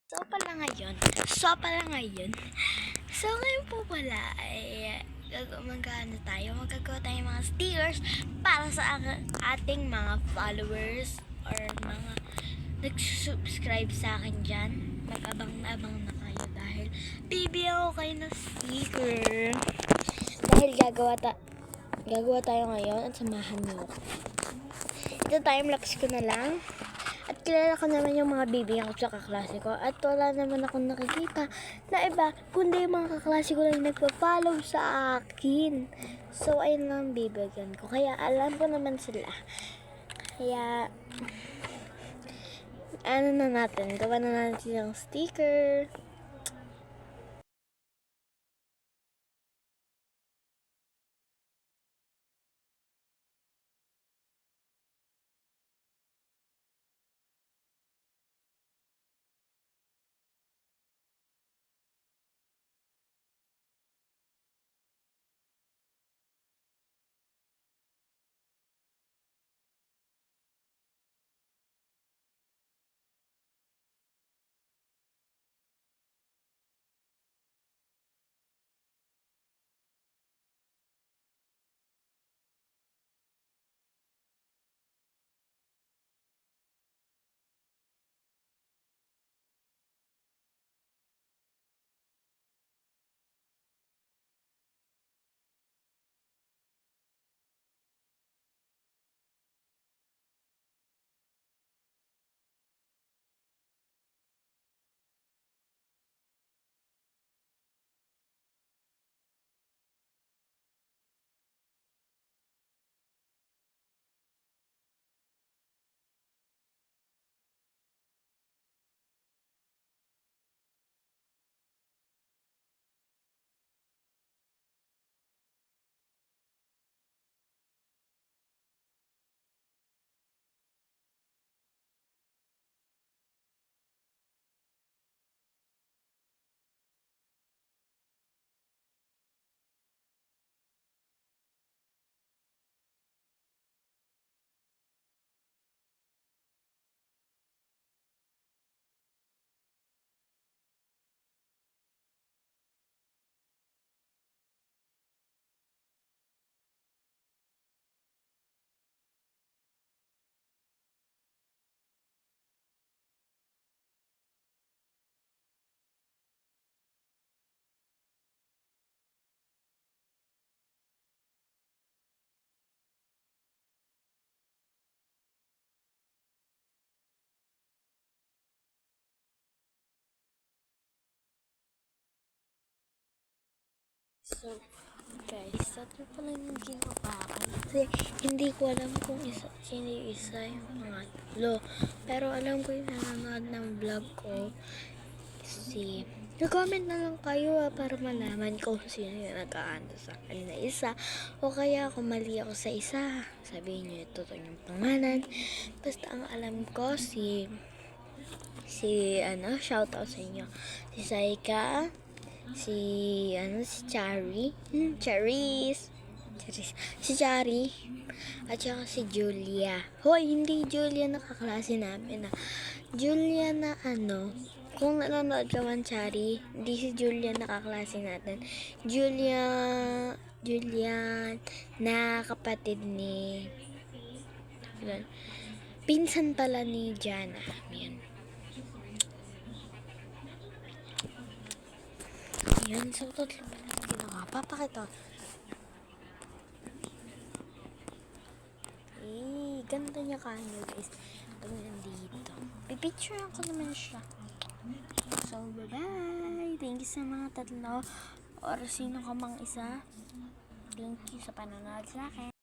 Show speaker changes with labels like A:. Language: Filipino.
A: So pala ngayon. So ngayon po pala ay magagawa tayo mga stickers para sa ating mga followers or mga nag-subscribe sa akin dyan. Mag-abang-abang na kayo dahil bibigyan ko kayo ng sticker. Dahil gagawa tayo ngayon at samahan niyo. Ito time-lapse ko na lang. At kilala ko naman yung mga bibigyan ko sa kaklase ko. At wala naman akong nakikita na iba, kundi yung mga kaklase ko lang nagpa-follow sa akin. So, ayun lang bibigyan ko. Kaya alam ko naman sila. Kaya, gawa na natin yung sticker. So, guys, tatlo pa lang yung ginawa ko. Kasi, hindi ko alam kung sino yung isa yung mga tatlo. Pero alam ko yung nanonood ng vlog ko. Kasi, nag-comment na lang kayo para malaman ko kung sino yung nag-aano sa akin na isa. O kaya, kung mali ako sa isa, sabihin nyo ito yung pangalan. Basta ang alam ko, shoutout sa inyo. Si Saika, si Chari, si Chari, at saka si Julia. Hoy, hindi Julia na kaklase namin, Julia na kung nanonood ka man, Chari, hindi si Julia na kaklase natin. Julia na kapatid ni, pinsan pala ni Jana. Yan, so tatlo pa lang ginawa. Papakita. Ganda niya kanyo, guys. Pag nandito. Pipicturean ko naman siya. So, bye-bye. Thank you sa mga tatlo. Or sino ka mang isa. Thank you sa panonood sa akin.